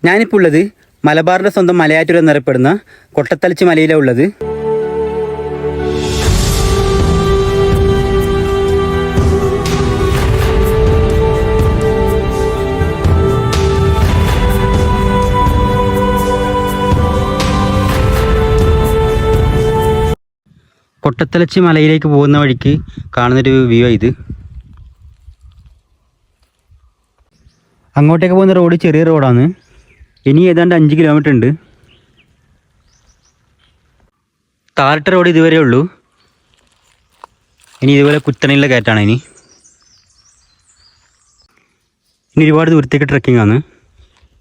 ഞാനിപ്പോൾ ഉള്ളത് മലബാറിൻ്റെ സ്വന്തം മലയാറ്റൂർ എന്നറിയപ്പെടുന്ന കൊട്ടത്തലച്ചി മലയിലാണ് ഉള്ളത്. കൊട്ടത്തലച്ചി മലയിലേക്ക് പോകുന്ന വഴിക്ക് കാണുന്നൊരു വ്യൂ ഇത്. അങ്ങോട്ടേക്ക് പോകുന്ന റോഡ് ചെറിയ റോഡാണ്. ഇനി ഏതാണ്ട് 5 കിലോമീറ്റർ ഉണ്ട്. താറിട്ട റോഡ് ഇതുവരെ ഉള്ളൂ. ഇനി ഇതുപോലെ കുത്തനെയുള്ള കയറ്റാണ്. ഇനി ഒരുപാട് ദൂരത്തേക്ക് ട്രക്കിംഗ് ആണ്.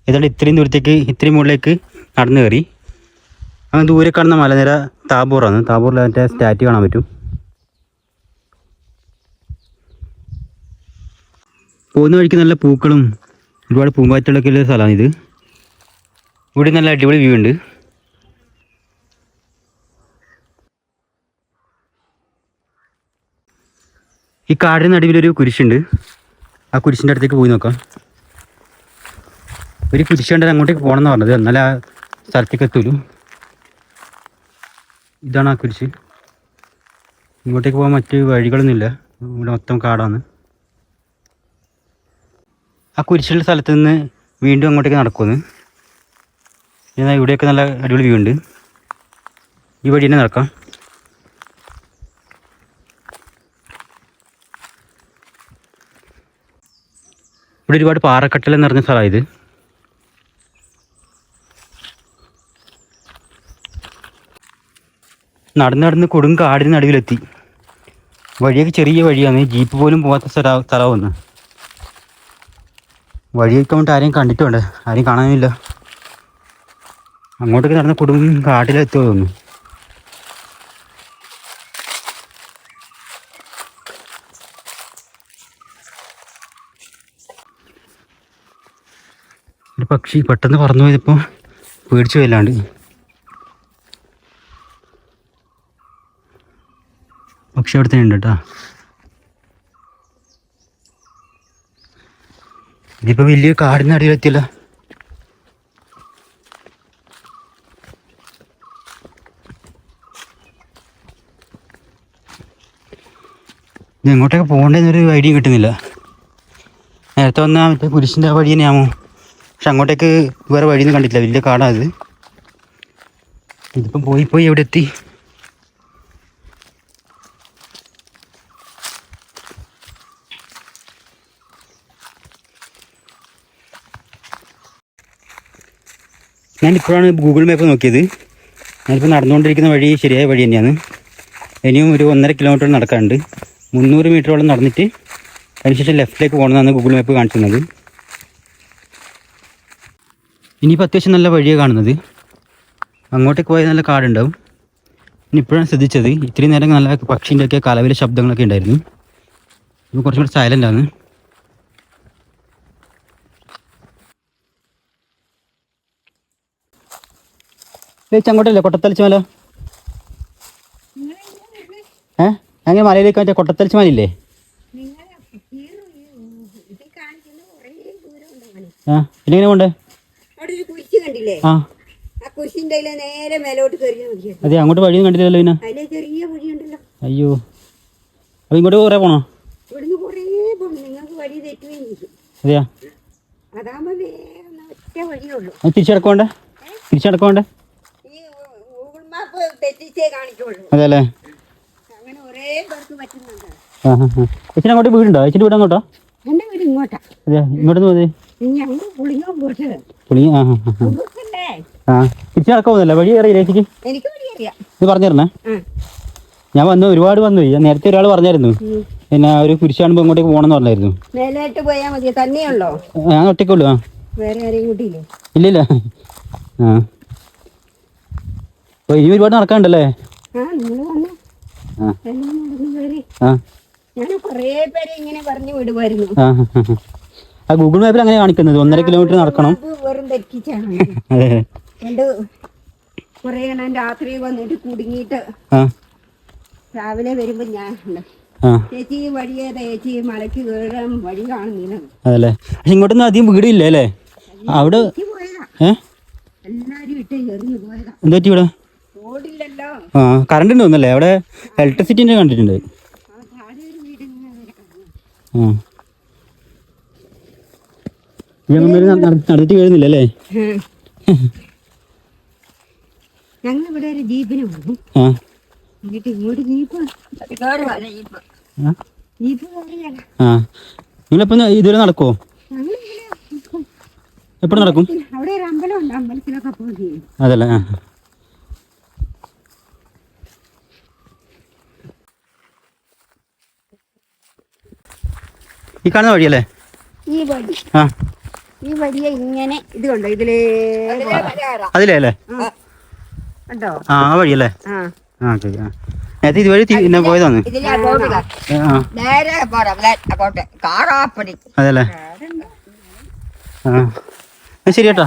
ഏതാണ്ട് ഇത്രയും മുകളിലേക്ക് നടന്നു കയറി. അങ്ങനെ ദൂരെ കാണുന്ന മലനിര താബോറാണ്. താബോറിൽ മറ്റേ സ്റ്റാറ്റ് കാണാൻ പറ്റും. പോകുന്ന വഴിക്ക് നല്ല പൂക്കളും ഒരുപാട് പൂമ്പാറ്റകളൊക്കെ ഉള്ള സ്ഥലമാണ് ഇത്. ഇവിടെ നല്ല അടിപൊളി വ്യൂ ഉണ്ട്. ഈ കാടിന് നടുവിലൊരു കുരിശുണ്ട്. ആ കുരിശിൻ്റെ അടുത്തേക്ക് പോയി നോക്കാം. ഒരു കുരിശ് കണ്ടാൽ അങ്ങോട്ടേക്ക് പോകണം എന്ന് പറഞ്ഞത്. എന്നാലും ആ സ്ഥലത്തേക്ക് എത്തൂലു. ഇതാണ് ആ കുരിശ്. ഇങ്ങോട്ടേക്ക് പോകാൻ മറ്റ് വഴികളൊന്നുമില്ല. ഇവിടെ മൊത്തം കാടാണ്. ആ കുരിശുള്ള സ്ഥലത്ത് നിന്ന് വീണ്ടും അങ്ങോട്ടേക്ക് നടക്കുമെന്ന്. എന്നാൽ ഇവിടെയൊക്കെ നല്ല അടിപൊളി വ്യൂ ഉണ്ട്. ഈ വഴി തന്നെ നടക്കാം. ഇവിടെ ഒരുപാട് പാറക്കട്ടൽ നിറഞ്ഞ സ്ഥലമാണ് ഇത്. നടന്ന് കൊടും കാടിന് നടുവിലെത്തി. വഴിയൊക്കെ ചെറിയ വഴിയാണ്. ജീപ്പ് പോലും പോകാത്ത സ്ഥലമാണ്. വഴിയൊക്കെ കൊണ്ട് ആരെയും കണ്ടിട്ടുണ്ട്. ആരെയും കാണാനില്ല. അങ്ങോട്ടൊക്കെ നടന്ന് കൊടും കാട്ടിലെത്തുമോ തോന്നുന്നു. ഒരു പക്ഷി പെട്ടെന്ന് പറന്നു പോയതിപ്പോൾ പേടിച്ചു പോയല്ലാണ്ട്. പക്ഷി അവിടെ തന്നെ ഉണ്ട് കേട്ടോ. ഇതിപ്പോൾ വലിയ കാടിന് അടിയിലെത്തിയല്ല. ഇത് എങ്ങോട്ടൊക്കെ പോകേണ്ടതെന്നൊരു ഐഡിയ കിട്ടുന്നില്ല. നേരത്തെ വന്നാൽ മറ്റേ കുരിശിൻ്റെ വഴി തന്നെയാമോ? പക്ഷെ അങ്ങോട്ടേക്ക് വേറെ വഴിയൊന്നും കണ്ടിട്ടില്ല. വലിയ കാടാണ്. ഇതിപ്പം പോയി എവിടെ എത്തി? ഞാനിപ്പോഴാണ് ഗൂഗിൾ മാപ്പ് നോക്കിയത്. ഞാനിപ്പോൾ നടന്നുകൊണ്ടിരിക്കുന്ന വഴി ശരിയായ വഴി തന്നെയാണ്. ഇനിയും ഒരു 1.5 കിലോമീറ്റർ നടക്കാനുണ്ട്. 300 മീറ്ററോളം നടന്നിട്ട് അതിനുശേഷം ലെഫ്റ്റിലേക്ക് പോകണമെന്നാണ് ഗൂഗിൾ മാപ്പ് കാണിക്കുന്നത്. ഇനിയിപ്പോൾ അത്യാവശ്യം നല്ല വഴിയാണ് കാണുന്നത്. അങ്ങോട്ടേക്ക് പോയാൽ നല്ല കാടുണ്ടാവും. ഇനി ഇപ്പോഴാണ് ശ്രദ്ധിച്ചത്, ഇത്രയും നേരം നല്ല പക്ഷീൻ്റെ ഒക്കെ കലവിലെ ശബ്ദങ്ങളൊക്കെ ഉണ്ടായിരുന്നു. ഇപ്പോൾ കുറച്ചും കൂടി സൈലൻ്റ് ആണ്. അങ്ങോട്ടല്ലേ കൊട്ടത്തലച്ചി മല? അങ്ങനെ മലയിലേക്ക് മറ്റേ കൊട്ടത്തലച്ചി മലയില്ലേ? പിന്നെ എങ്ങനെ പോണ്ടേ? അതെ, അങ്ങോട്ട് വഴിയൊന്നും കണ്ടില്ലല്ലോ. പിന്നെ അയ്യോ, അപ്പൊ ഇങ്ങോട്ട് കുറെ പോണോ? അതെയാ, തിരിച്ചടക്കോണ്ടേ? അതെല്ലേ. ചേച്ചിന് അങ്ങോട്ട് വീടുണ്ടോ? ചേച്ചിന്റെ വീട് അങ്ങോട്ടോ? അതെയാ, ഇങ്ങോട്ട് പോതേ തിരിച്ചു നടക്കാൻ പോകുന്നല്ലേ? വഴി അറിയില്ല ചേച്ചിക്ക്? ഇത് പറഞ്ഞിരുന്നേ. ഞാൻ ഒരുപാട് വന്നു. നേരത്തെ ഒരാൾ പറഞ്ഞായിരുന്നു പിന്നെ ഒരു കുരിശ് കാണുമ്പോ ഇങ്ങോട്ടേക്ക് പോകണമെന്ന് പറഞ്ഞായിരുന്നു. ഞാൻ ഒറ്റയ്ക്കുള്ളൂ. ഇല്ലില്ല. ഇനി ഒരുപാട് നടക്കാണ്ടല്ലേ? ആ ഗൂഗിൾ മാപ്പിൽ അങ്ങനെ കാണിക്കുന്നത് 1.5 കിലോമീറ്റർ നടക്കണം. രാത്രി വന്നിട്ട് കുടുങ്ങിയിട്ട് രാവിലെ വരുമ്പോ ഞാൻ ചേച്ചി വഴിയേതാ ചേച്ചി മലക്ക് കയറാൻ വഴി കാണുന്നില്ല. അതല്ലേ. പക്ഷെ ഇങ്ങോട്ടൊന്നും അധികം വീടില്ല അല്ലേ? അവിടെ എല്ലാരും ഇട്ട് എറിഞ്ഞു പോയതാ. എന്താ പറ്റി ഇവിടെ? ഓടില്ലല്ലോ. ആ കറണ്ട് ഉണ്ട് തോന്നല്ലേ അവിടെ? ഇലക്ട്രിസിറ്റിൻ്റെ കണ്ടിട്ടുണ്ട്. നടന്നിട്ട് വീഴുന്നില്ല അല്ലേ? ഞങ്ങൾ ഇവിടെ ഒരു ജീപ്പിന് പോകും. എന്നിട്ട് ഇങ്ങോട്ട് ജീപ്പ് നിങ്ങളിപ്പം ഇതുവരെ നടക്കുമോ? എപ്പോഴും നടക്കും? അവിടെ ഒരു അമ്പലമുണ്ട്, അമ്പലത്തിലൊക്കെ പോകും. അതല്ലേ. ഈ കാണുന്ന വഴിയല്ലേ? ഈ വഴി ഈ വഴിയെ ഇങ്ങനെ ഇത് കണ്ടോ ഇതിലേ അതിലേ അല്ലേ? കണ്ടോ? ആ വഴിയല്ലേ? നേരത്തെ ഇതുവഴി പോയതാണ്. അതല്ലേ? ശരി കേട്ടോ.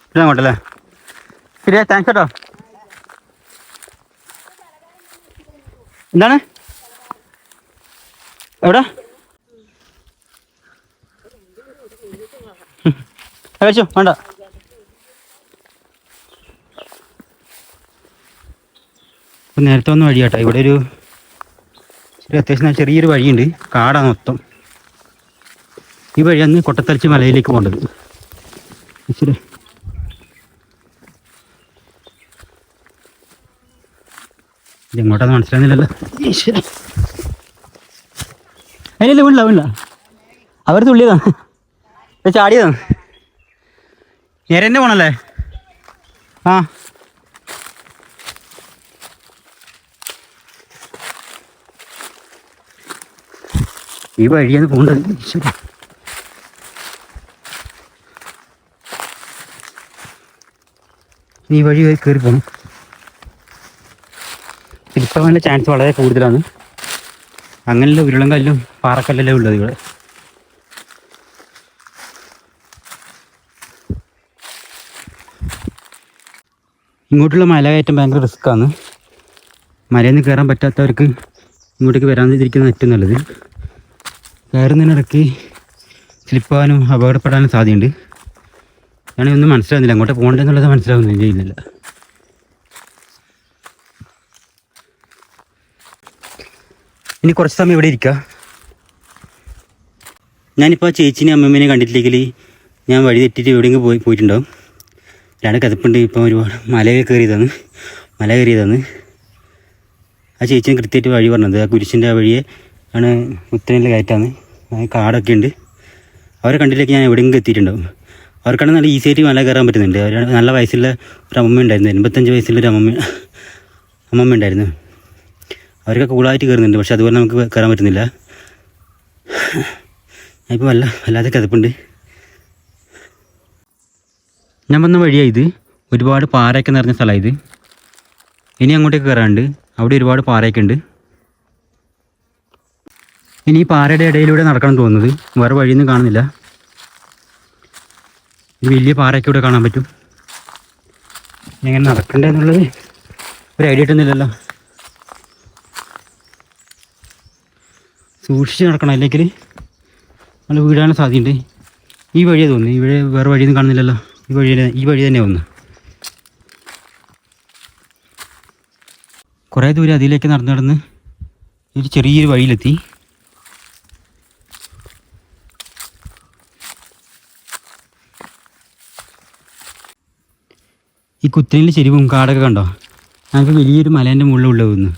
പിന്നെ അങ്ങോട്ടല്ലേ? ശരിയാ, താങ്ക്സ് കേട്ടോ. എന്താണ് എവിടെ കഴിച്ചോ? വേണ്ട. ഇപ്പം നേരത്തെ വന്ന വഴി കേട്ടോ. ഇവിടെ ഒരു അത്യാവശ്യം ചെറിയൊരു വഴിയുണ്ട്, കാടാണ് മൊത്തം. ഈ വഴിയാണ് കൊട്ടത്തലച്ചി മലയിലേക്ക് പോകേണ്ടത്. ശരി, ഇതെങ്ങോട്ടാന്ന് മനസ്സിലാകുന്നില്ലല്ലോ. ശരി, അതിനല്ല വീണില്ല അവർ തുള്ളിയതാണ്, ചാടിയതാണ്. നേരെ തന്നെ പോണല്ലേ? ആ ഈ വഴിയാണ് പോകേണ്ടത്. ശരി, ഈ വഴി കയറി പോകണം. സ്ലിപ്പാകാനുള്ള ചാൻസ് വളരെ കൂടുതലാണ്. അങ്ങനെയുള്ള ഉരുളം കല്ലും പാറക്കല്ലെല്ലാം ഉള്ളത് ഇവിടെ. ഇങ്ങോട്ടുള്ള മലകയറ്റം ഭയങ്കര റിസ്ക്കാണ്. മലയിൽ നിന്ന് കയറാൻ പറ്റാത്തവർക്ക് ഇങ്ങോട്ടേക്ക് വരാതിരിക്കുന്നത് ഏറ്റവും നല്ലത്. കയറുന്നതിനിടയ്ക്ക് സ്ലിപ്പാകാനും അപകടപ്പെടാനും സാധ്യതയുണ്ട്. ഞാനൊന്നും ഒന്നും മനസ്സിലാകുന്നില്ല, അങ്ങോട്ട് പോകണ്ടെന്നുള്ളത് മനസ്സിലാവുന്നില്ല ചെയ്യുന്നില്ല. ഇനി കുറച്ച് സമയം ഇവിടെ ഇരിക്കുക. ഞാനിപ്പോൾ ചേച്ചിനെ അമ്മമ്മേനെ കണ്ടിട്ടില്ലെങ്കിൽ ഞാൻ വഴി തെറ്റിയിട്ട് എവിടെയെങ്കിലും പോയിട്ടുണ്ടാവും. രണ്ട് കഥപ്പുണ്ട്. ഇപ്പം ഒരുപാട് മല കയറിയതാണ്. ആ ചേച്ചിനെ കൃത്യമായിട്ട് വഴി പറഞ്ഞത്. ആ കുരിശിൻ്റെ ആ വഴിയെ ആണ് ഉത്തരേന്ത്യ കയറ്റാണ്. കാടൊക്കെ ഉണ്ട്. അവരെ കണ്ടിട്ടില്ലെങ്കിൽ ഞാൻ എവിടെയെങ്കിലും എത്തിയിട്ടുണ്ടാവും. അവർക്കാണ് നല്ല ഈസി ആയിട്ട് മല കയറാൻ പറ്റുന്നുണ്ട്. അവർ നല്ല വയസ്സുള്ള ഒരു അമ്മമ്മ ഉണ്ടായിരുന്നു, 85 വയസ്സുള്ളൊരു അമ്മമ്മ ഉണ്ടായിരുന്നു. അവരൊക്കെ കൂളായിട്ട് കയറുന്നുണ്ട്. പക്ഷെ അതുപോലെ നമുക്ക് കയറാൻ പറ്റുന്നില്ല. ഞാനിപ്പോൾ വല്ലാതെ കിതപ്പുണ്ട്. ഞാൻ വന്ന വഴിയാണ് ഇത്. ഒരുപാട് പാറയൊക്കെ നിറഞ്ഞ സ്ഥലമാണ് ഇത്. ഇനി അങ്ങോട്ടേക്ക് കയറാനുണ്ട്. അവിടെ ഒരുപാട് പാറയൊക്കെ ഉണ്ട്. ഇനി ഈ പാറയുടെ ഇടയിലൂടെ നടക്കണം തോന്നുന്നത്. വേറെ വഴിയൊന്നും കാണുന്നില്ല. വലിയ പാറയൊക്കെ ഇവിടെ കാണാൻ പറ്റും. എങ്ങനെ നടക്കണ്ടെന്നുള്ളത് ഒരു ഐഡിയ കിട്ടുന്നില്ലല്ലോ. സൂക്ഷിച്ച് നടക്കണം, അല്ലെങ്കിൽ നമ്മൾ വീഴാനുള്ള സാധ്യതയുണ്ട്. ഈ വഴിയാണ് തോന്നുന്നു. ഇവിടെ വേറെ വഴിയൊന്നും കാണുന്നില്ലല്ലോ. ഈ വഴി തന്നെ തോന്നുന്നു. കുറേ ദൂരം അതിലേക്ക് നടന്ന് ഒരു ചെറിയൊരു വഴിയിലെത്തി. ഈ കുത്തിനിൽ ചെരിവും കാടൊക്കെ കണ്ടോ? ഞങ്ങൾക്ക് വലിയൊരു മലേൻ്റെ മുകളിലുള്ള തോന്നുന്നു.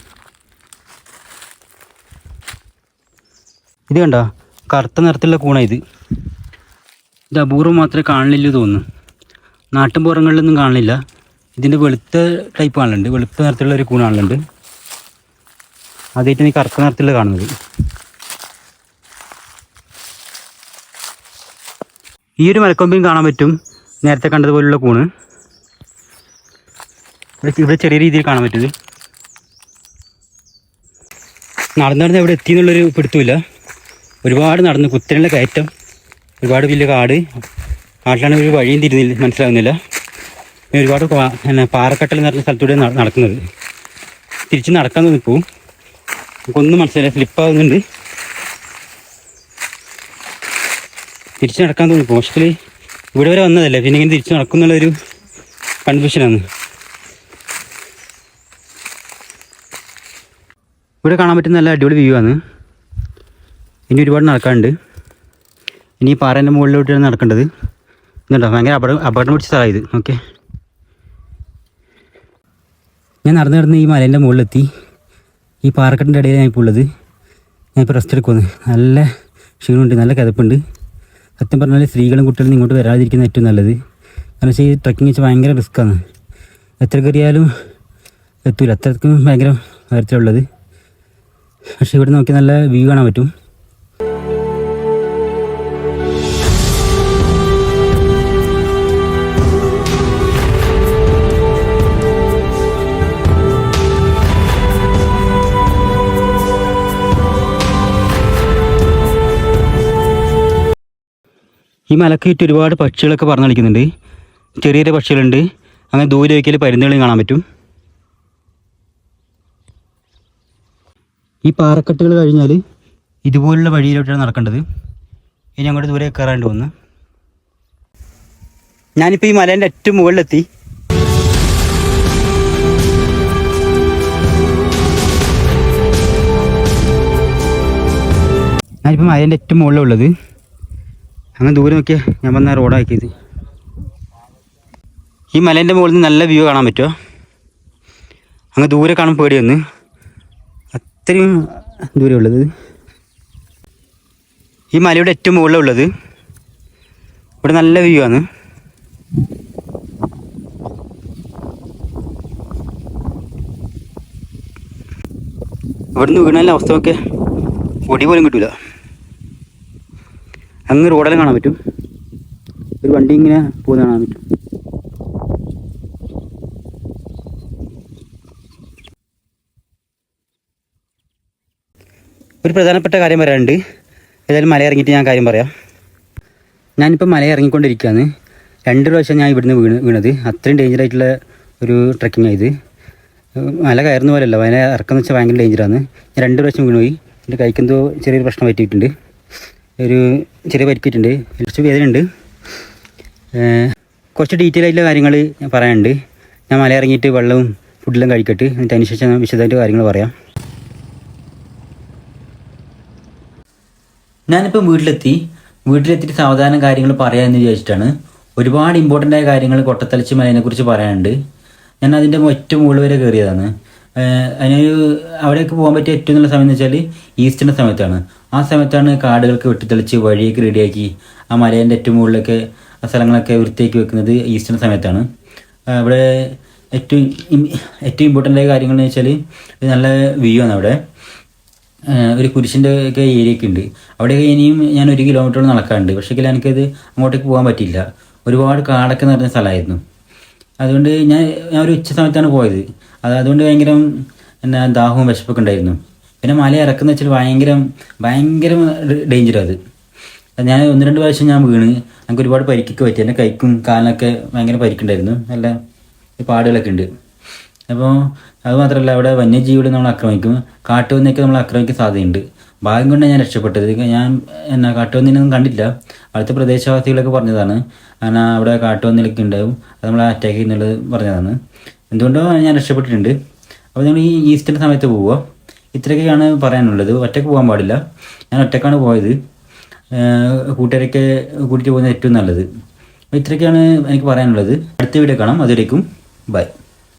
ഇത് കണ്ടോ? കറുത്ത നിറത്തിലുള്ള കൂണ ഇത് അപൂർവം മാത്രമേ കാണലില്ല തോന്നുന്നു. നാട്ടിൻപുറങ്ങളിലൊന്നും കാണില്ല. ഇതിൻ്റെ വെളുത്ത ടൈപ്പ് കാണലുണ്ട്. വെളുത്ത നിറത്തിലുള്ള ഒരു കൂൺ കാണലുണ്ട്. അതായിട്ടാണ് ഈ കറുത്ത നിറത്തിലുള്ള കാണുന്നത്. ഈ ഒരു മരക്കൊമ്പിൽ കാണാൻ പറ്റും നേരത്തെ കണ്ടതുപോലുള്ള കൂണ്. ഇവിടെ ചെറിയ രീതിയിൽ കാണാൻ പറ്റും. നടന്ന് എവിടെ എത്തി എന്നുള്ളൊരു പിടുത്തമില്ല. ഒരുപാട് നടന്ന് കുത്തനുള്ള കയറ്റം, ഒരുപാട് വലിയ കാട്. കാട്ടിലാണ് ഒരു വഴിയും തിരിഞ്ഞില്ല, മനസ്സിലാകുന്നില്ല. ഒരുപാട് പാറക്കട്ടൽ നിറഞ്ഞ സ്ഥലത്തൂടെ നടക്കുന്നത്. തിരിച്ച് നടക്കാൻ തോന്നിപ്പോവും. നമുക്കൊന്നും മനസ്സിലായില്ല, സ്ലിപ്പാകുന്നുണ്ട്. തിരിച്ച് നടക്കാൻ തോന്നിപ്പോവും. പക്ഷേ ഇവിടെ വരെ വന്നതല്ലേ, പിന്നെ ഇങ്ങനെ തിരിച്ച് നടക്കുന്നുള്ളൊരു കൺഫ്യൂഷനാണ്. ഇവിടെ കാണാൻ പറ്റുന്ന നല്ല അടിപൊളി വ്യൂ ആണ്. ഇനി ഒരുപാട് നടക്കാനുണ്ട്. ഇനി ഈ പാറേൻ്റെ മുകളിലോട്ടാണ് നടക്കേണ്ടത്. ഇതുണ്ടോ, ഭയങ്കര അപകടം പിടിച്ച സ്ഥലമാണ് ഇത്. ഓക്കെ, ഞാൻ നടന്ന് ഈ മലേൻ്റെ മുകളിലെത്തി. ഈ പാറക്കെട്ടിൻ്റെ ഇടയിൽ ഞാൻ ഇപ്പോൾ ഉള്ളത്. ഞാനിപ്പോൾ റെസ്റ്റ് എടുക്കുമെന്ന്. നല്ല ക്ഷീണമുണ്ട്, നല്ല കിതപ്പുണ്ട്. സത്യം പറഞ്ഞാൽ സ്ത്രീകളും കുട്ടികളും ഇങ്ങോട്ട് വരാതിരിക്കുന്ന ഏറ്റവും നല്ലത്. കാരണം വെച്ചാൽ ഈ ട്രക്കിങ് വെച്ചാൽ ഭയങ്കര റിസ്ക്കാണ്. എത്ര കയറിയാലും എത്തൂല, അത്രയ്ക്കും ഭയങ്കര കാര്യത്തിലുള്ളത്. പക്ഷേ ഇവിടെ നോക്കി നല്ല വ്യൂ കാണാൻ പറ്റും. ഈ മലക്ക് ചുറ്റും ഒരുപാട് പക്ഷികളൊക്കെ പറന്ന് കളിക്കുന്നുണ്ട്. ചെറിയ ചെറിയ പക്ഷികളുണ്ട്. അങ്ങനെ ദൂരെ വയ്ക്കൽ പരുന്നുകളെയും കാണാൻ പറ്റും. ഈ പാറക്കെട്ടുകൾ കഴിഞ്ഞാൽ ഇതുപോലുള്ള വഴിയിലോട്ടാണ് നടക്കേണ്ടത്. ഇനി അങ്ങോട്ട് ദൂരെ കയറാണ്ട് വന്ന് ഞാനിപ്പോൾ ഈ മലേൻ്റെ ഏറ്റവും മുകളിലെത്തി. ഞാനിപ്പോൾ മലേൻ്റെ ഏറ്റവും മുകളിലുള്ളത്. അങ്ങനെ ദൂരെ നോക്കിയാൽ ഞാൻ വന്ന റോഡാക്കിയത്. ഈ മലേൻ്റെ മുകളിൽ നിന്ന് നല്ല വ്യൂ കാണാൻ പറ്റുമോ? അങ്ങ് ദൂരെ കാണാൻ പേടി വന്ന്, അത്രയും ദൂരമുള്ളത്. ഈ മലയുടെ ഏറ്റവും മുകളിലുള്ളത്. ഇവിടെ നല്ല വ്യൂ ആണ്. ഇവിടുന്ന് വീണാലും അവസ്ഥയൊക്കെ പൊടി പോലും കിട്ടില്ല. അങ്ങ് റോഡെല്ലാം കാണാൻ പറ്റും. ഒരു വണ്ടി ഇങ്ങനെ പോകുന്ന കാണാൻ പറ്റും. ഒരു പ്രധാനപ്പെട്ട കാര്യം പറയാനുണ്ട്. ഏതായാലും മല ഇറങ്ങിയിട്ട് ഞാൻ കാര്യം പറയാം. ഞാനിപ്പോൾ മല ഇറങ്ങിക്കൊണ്ടിരിക്കുകയാണ്. 2 പ്രാവശ്യം ഞാൻ ഇവിടുന്ന് വീണത്. അത്രയും ഡേഞ്ചറായിട്ടുള്ള ഒരു ട്രക്കിംഗ് ആയത്. മല കയറുന്ന പോലെയല്ല, മല ഇറക്കുന്ന വെച്ചാൽ ഭയങ്കര ഡേഞ്ചറാണ്. ഞാൻ 2 പ്രാവശ്യം വീണുപോയി. എൻ്റെ കൈക്കെന്തോ ചെറിയൊരു പ്രശ്നം പറ്റിയിട്ടുണ്ട്. ഒരു ചെറിയ പരിക്കിട്ടുണ്ട്, കുറച്ച് വേദനയുണ്ട്. കുറച്ച് ഡീറ്റെയിൽ ആയിട്ടുള്ള കാര്യങ്ങൾ ഞാൻ പറയാനുണ്ട്. ഞാൻ മല ഇറങ്ങിയിട്ട് വെള്ളവും ഫുഡെല്ലാം കഴിക്കട്ടെ, എന്നിട്ട് അതിന് ശേഷം ഞാൻ വിശദമായിട്ട് കാര്യങ്ങൾ പറയാം. ഞാനിപ്പം വീട്ടിലെത്തിയിട്ട് സാവധാനം കാര്യങ്ങൾ പറയാമെന്ന് വിചാരിച്ചിട്ടാണ്. ഒരുപാട് ഇമ്പോർട്ടൻ്റ് ആയ കാര്യങ്ങൾ കൊട്ടത്തലച്ചി മലയെക്കുറിച്ച് പറയാനുണ്ട്. ഞാൻ അതിൻ്റെ ഏറ്റവും മുകളിൽ വരെ കയറിയതാണ്. അവിടേക്ക് പോകാൻ പറ്റിയ ഏറ്റവും നല്ല സമയം എന്ന് വെച്ചാൽ ഈസ്റ്ററിൻ്റെ സമയത്താണ്. ആ സമയത്താണ് കാടുകൾക്ക് വെട്ടിത്തെളിച്ച് വഴിയൊക്കെ റെഡിയാക്കി ആ മലേൻ്റെ ഏറ്റവും മുകളിലൊക്കെ ആ സ്ഥലങ്ങളൊക്കെ വൃത്തിയാക്കി വെക്കുന്നത് ഈസ്റ്ററിൻ്റെ സമയത്താണ്. അവിടെ ഏറ്റവും ഇമ്പോർട്ടൻ്റ് ആയ കാര്യങ്ങൾ എന്ന് വെച്ചാൽ നല്ല വ്യൂ ആണ്. അവിടെ ഒരു കുരിശിൻ്റെ ഒക്കെ ഏരിയ ഒക്കെ ഉണ്ട്. അവിടെയൊക്കെ ഇനിയും ഞാൻ 1 കിലോമീറ്ററോളം നടക്കാറുണ്ട്. പക്ഷേ എനിക്കത് അങ്ങോട്ടേക്ക് പോകാൻ പറ്റിയില്ല. ഒരുപാട് കാടൊക്കെ നിറഞ്ഞ സ്ഥലമായിരുന്നു. അതുകൊണ്ട് ഞാൻ ഒരു ഉച്ച സമയത്താണ് പോയത്. അതുകൊണ്ട് ഭയങ്കര ദാഹവും വിശപ്പൊക്കെ ഉണ്ടായിരുന്നു. പിന്നെ മല ഇറക്കുന്ന വെച്ചാൽ ഭയങ്കര ഡേഞ്ചർ അത്. ഞാൻ 1-2 പ്രാവശ്യം ഞാൻ വീണ്. എനിക്ക് ഒരുപാട് പരിക്കൊക്കെ പറ്റി. എൻ്റെ കൈക്കും കാലിനൊക്കെ ഭയങ്കര പരിക്കുണ്ടായിരുന്നു. നല്ല പാടുകളൊക്കെ ഉണ്ട്. അപ്പോൾ അതുമാത്രമല്ല, അവിടെ വന്യജീവികൾ നമ്മൾ ആക്രമിക്കും. കാട്ടുപന്നിയൊക്കെ നമ്മൾ ആക്രമിക്കാൻ സാധ്യതയുണ്ട്. ഭാഗ്യം കൊണ്ട് ഞാൻ രക്ഷപ്പെട്ടത്. ഞാൻ കാട്ടുപന്നിനൊന്നും കണ്ടില്ല. അടുത്ത പ്രദേശവാസികളൊക്കെ പറഞ്ഞതാണ്, കാരണം അവിടെ കാട്ടുപന്നിലൊക്കെ ഉണ്ടാവും, അത് നമ്മളെ അറ്റാക്ക് ചെയ്യുന്നുള്ളത് പറഞ്ഞതാണ്. എന്തുകൊണ്ടോ ഞാൻ രക്ഷപ്പെട്ടിട്ടുണ്ട്. അപ്പോൾ നിങ്ങൾ ഈ ഈസ്റ്ററിൻ്റെ സമയത്ത് പോവുക. ഇത്രയൊക്കെയാണ് പറയാനുള്ളത്. ഒറ്റയ്ക്ക് പോകാൻ പാടില്ല. ഞാൻ ഒറ്റയ്ക്കാണ് പോയത്. കൂട്ടുകാരൊക്കെ കൂട്ടിയിട്ട് പോകുന്നത് ഏറ്റവും നല്ലത്. അപ്പോൾ ഇത്രയൊക്കെയാണ് എനിക്ക് പറയാനുള്ളത്. അടുത്ത വീഡിയോ കാണാം. അതുവരേക്കും ബൈ.